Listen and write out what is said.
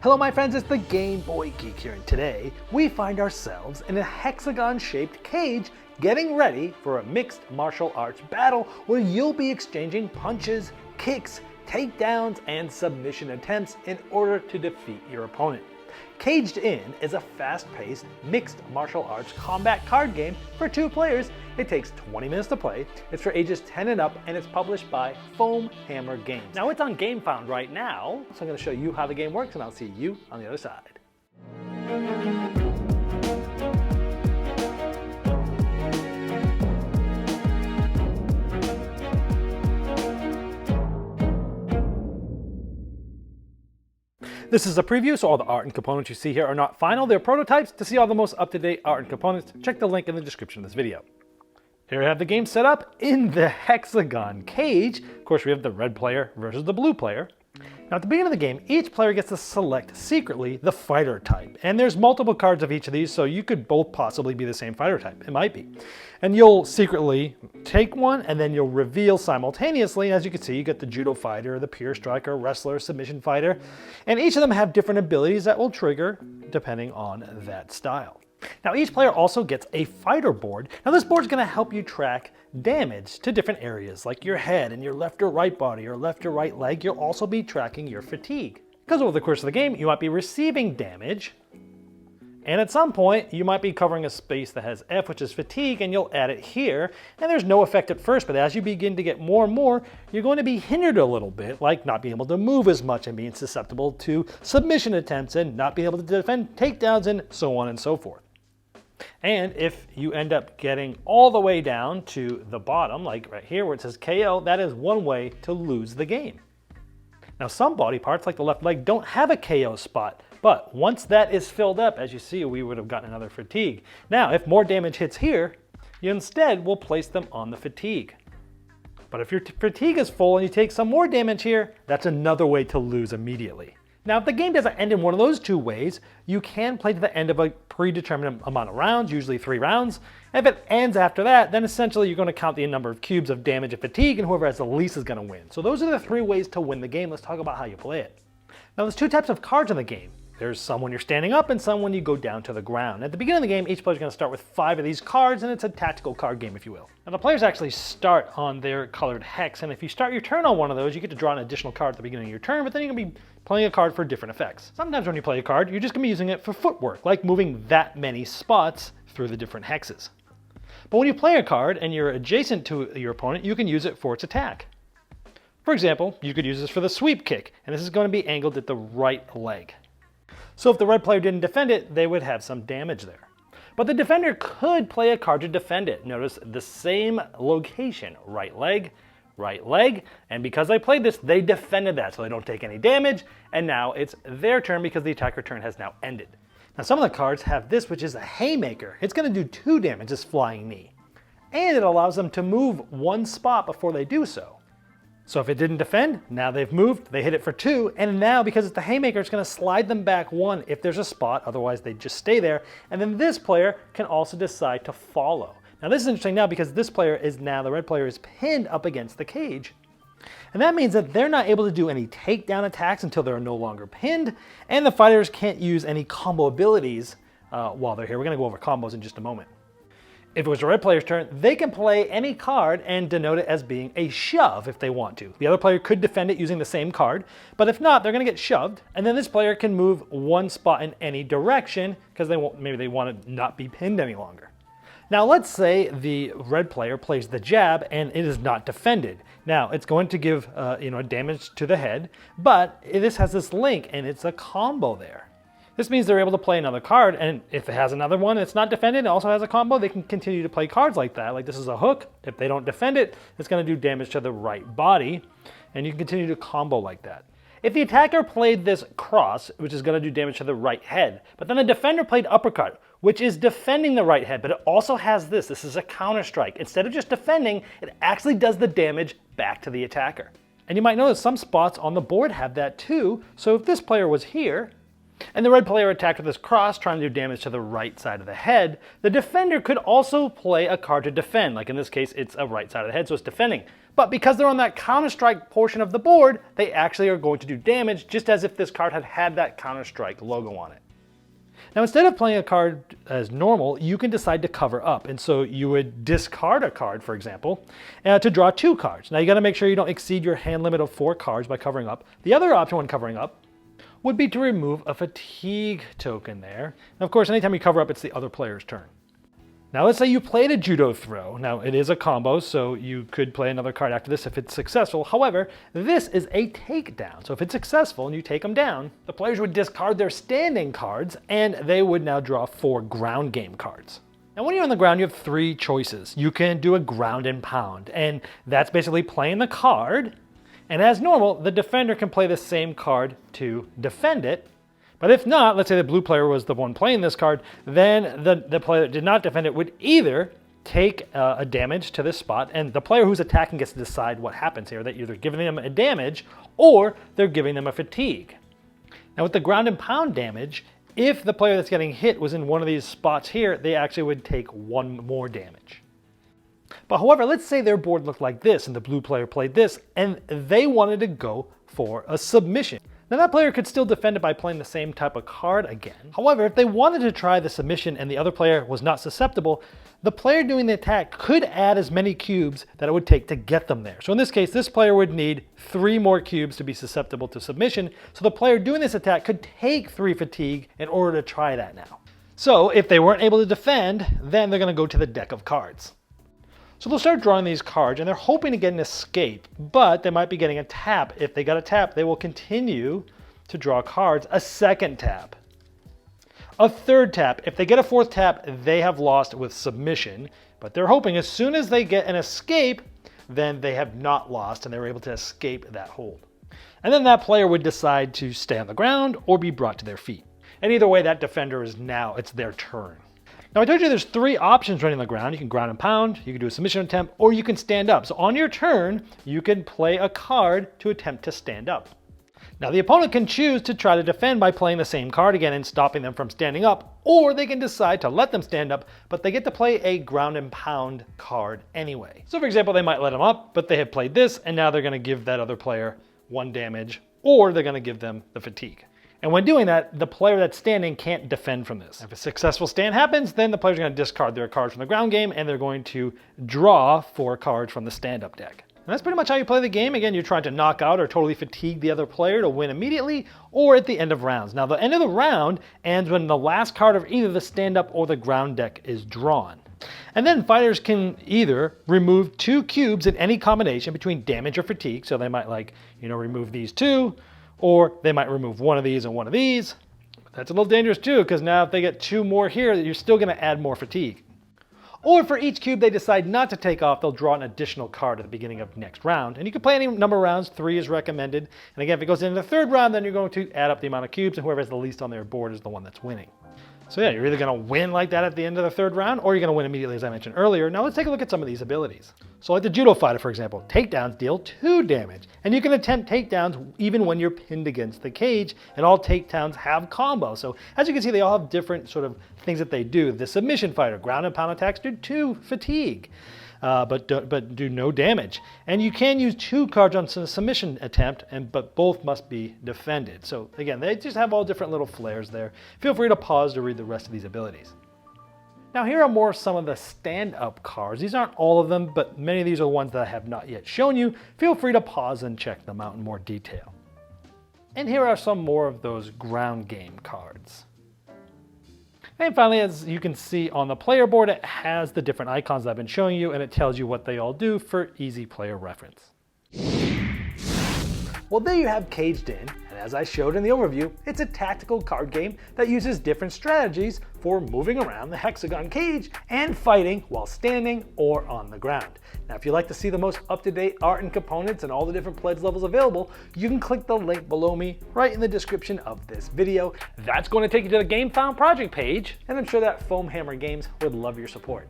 Hello my friends, it's the Game Boy Geek here, and today we find ourselves in a hexagon-shaped cage getting ready for a mixed martial arts battle where you'll be exchanging punches, kicks, takedowns, and submission attempts in order to defeat your opponent. Caged In is a fast-paced mixed martial arts combat card game for 2 players. It takes 20 minutes to play, it's for ages 10 and up, and it's published by Foam Hammer Games. Now it's on GameFound right now, so I'm going to show you how the game works and I'll see you on the other side. This is a preview, so all the art and components you see here are not final. They're prototypes. To see all the most up-to-date art and components, check the link in the description of this video. Here we have the game set up in the hexagon cage. Of course, we have the red player versus the blue player. Now at the beginning of the game, each player gets to select secretly the fighter type. And there's multiple cards of each of these, so you could both possibly be the same fighter type. It might be. And you'll secretly take one, and then you'll reveal simultaneously. As you can see, you get the judo fighter, the pure striker, wrestler, submission fighter. And each of them have different abilities that will trigger depending on that style. Now each player also gets a fighter board. Now this board is going to help you track damage to different areas like your head and your left or right body or left or right leg. You'll also be tracking your fatigue. Because over the course of the game you might be receiving damage, and at some point you might be covering a space that has F, which is fatigue, and you'll add it here. And there's no effect at first, but as you begin to get more and more, you're going to be hindered a little bit, like not being able to move as much and being susceptible to submission attempts and not being able to defend takedowns and so on and so forth. And if you end up getting all the way down to the bottom, like right here where it says KO, that is one way to lose the game. Now some body parts, like the left leg, don't have a KO spot, but once that is filled up, as you see, we would have gotten another fatigue. Now, if more damage hits here, you instead will place them on the fatigue. But if your fatigue is full and you take some more damage here, that's another way to lose immediately. Now, if the game doesn't end in one of those 2 ways, you can play to the end of a predetermined amount of rounds, usually 3 rounds. And if it ends after that, then essentially you're going to count the number of cubes of damage and fatigue, and whoever has the least is going to win. So those are the 3 ways to win the game. Let's talk about how you play it. Now, there's 2 types of cards in the game. There's some when you're standing up and some when you go down to the ground. At the beginning of the game, each player is going to start with 5 of these cards, and it's a tactical card game, if you will. Now the players actually start on their colored hex, and if you start your turn on one of those, you get to draw an additional card at the beginning of your turn, but then you're going to be playing a card for different effects. Sometimes when you play a card, you're just going to be using it for footwork, like moving that many spots through the different hexes. But when you play a card and you're adjacent to your opponent, you can use it for its attack. For example, you could use this for the sweep kick, and this is going to be angled at the right leg. So if the red player didn't defend it, they would have some damage there. But the defender could play a card to defend it. Notice the same location, right leg, and because they played this, they defended that so they don't take any damage, and now it's their turn because the attacker turn has now ended. Now some of the cards have this, which is a haymaker. It's going to do 2 damage, this flying knee, and it allows them to move 1 spot before they do so. So if it didn't defend, now they've moved, they hit it for 2, and now because it's the haymaker, it's going to slide them back 1 if there's a spot, otherwise they just stay there, and then this player can also decide to follow. Now this is interesting now because this player is now, the red player is pinned up against the cage. And that means that they're not able to do any takedown attacks until they're no longer pinned, and the fighters can't use any combo abilities while they're here. We're going to go over combos in just a moment. If it was the red player's turn, they can play any card and denote it as being a shove if they want to. The other player could defend it using the same card, but if not, they're going to get shoved, and then this player can move 1 spot in any direction because maybe they want to not be pinned any longer. Now let's say the red player plays the jab and it is not defended. Now it's going to give damage to the head, but this has this link and it's a combo there. This means they're able to play another card, and if it has another one that's not defended and also has a combo, they can continue to play cards like that. Like this is a hook. If they don't defend it, it's going to do damage to the right body, and you can continue to combo like that. If the attacker played this cross, which is going to do damage to the right head, but then the defender played uppercut, which is defending the right head, but it also has this. This is a counter strike. Instead of just defending, it actually does the damage back to the attacker. And you might notice some spots on the board have that too. So if this player was here, and the red player attacked with his cross, trying to do damage to the right side of the head, the defender could also play a card to defend. Like in this case, it's a right side of the head, so it's defending. But because they're on that Counter-Strike portion of the board, they actually are going to do damage, just as if this card had had that Counter-Strike logo on it. Now, instead of playing a card as normal, you can decide to cover up. And so you would discard a card, for example, to draw 2 cards. Now, you got to make sure you don't exceed your hand limit of 4 cards by covering up. The other option when covering up would be to remove a fatigue token there. And of course, anytime you cover up, it's the other player's turn. Now, let's say you played a judo throw. Now, it is a combo, so you could play another card after this if it's successful. However, this is a takedown. So if it's successful and you take them down, the players would discard their standing cards, and they would now draw 4 ground game cards. Now, when you're on the ground, you have 3 choices. You can do a ground and pound, and that's basically playing the card. And as normal, the defender can play the same card to defend it. But if not, let's say the blue player was the one playing this card, then the player that did not defend it would either take a damage to this spot, and the player who's attacking gets to decide what happens here. They're either giving them a damage or they're giving them a fatigue. Now with the ground and pound damage, if the player that's getting hit was in one of these spots here, they actually would take 1 more damage. But however, let's say their board looked like this and the blue player played this and they wanted to go for a submission. Now that player could still defend it by playing the same type of card again. However, if they wanted to try the submission and the other player was not susceptible, the player doing the attack could add as many cubes that it would take to get them there. So in this case, this player would need 3 more cubes to be susceptible to submission. So the player doing this attack could take 3 fatigue in order to try that now. So if they weren't able to defend, then they're going to go to the deck of cards. So they'll start drawing these cards, and they're hoping to get an escape, but they might be getting a tap. If they got a tap, they will continue to draw cards, a second tap, a third tap. If they get a 4th tap, they have lost with submission, but they're hoping as soon as they get an escape, then they have not lost, and they're able to escape that hold. And then that player would decide to stay on the ground or be brought to their feet. And either way, that defender is now, it's their turn. Now I told you there's 3 options running on the ground. You can ground and pound, you can do a submission attempt, or you can stand up. So on your turn, you can play a card to attempt to stand up. Now the opponent can choose to try to defend by playing the same card again and stopping them from standing up, or they can decide to let them stand up, but they get to play a ground and pound card anyway. So for example, they might let them up, but they have played this, and now they're going to give that other player 1 damage, or they're going to give them the fatigue. And when doing that, the player that's standing can't defend from this. If a successful stand happens, then the player's going to discard their cards from the ground game, and they're going to draw 4 cards from the stand-up deck. And that's pretty much how you play the game. Again, you're trying to knock out or totally fatigue the other player to win immediately, or at the end of rounds. Now, the end of the round ends when the last card of either the stand-up or the ground deck is drawn. And then fighters can either remove 2 cubes in any combination between damage or fatigue. So they might remove these 2, or they might remove 1 of these and 1 of these. That's a little dangerous too, because now if they get 2 more here, you're still going to add more fatigue. Or for each cube they decide not to take off, they'll draw an additional card at the beginning of next round. And you can play any number of rounds, 3 is recommended. And again, if it goes into the 3rd round, then you're going to add up the amount of cubes, and whoever has the least on their board is the one that's winning. So yeah, you're either going to win like that at the end of the 3rd round, or you're going to win immediately, as I mentioned earlier. Now let's take a look at some of these abilities. So like the judo fighter, for example, takedowns deal 2 damage. And you can attempt takedowns even when you're pinned against the cage, and all takedowns have combos. So as you can see, they all have different sort of things that they do. The submission fighter, ground and pound attacks do 2 fatigue. But do no damage. And you can use 2 cards on a submission attempt, but both must be defended. So again, they just have all different little flares there. Feel free to pause to read the rest of these abilities. Now here are some of the stand-up cards. These aren't all of them, but many of these are ones that I have not yet shown you. Feel free to pause and check them out in more detail. And here are some more of those ground game cards. And finally, as you can see on the player board, it has the different icons that I've been showing you, and it tells you what they all do for easy player reference. Well, there you have Caged In, and as I showed in the overview, it's a tactical card game that uses different strategies for moving around the hexagon cage and fighting while standing or on the ground. Now, if you'd like to see the most up-to-date art and components and all the different pledge levels available, you can click the link below me right in the description of this video. That's going to take you to the Game Found project page, and I'm sure that Foam Hammer Games would love your support.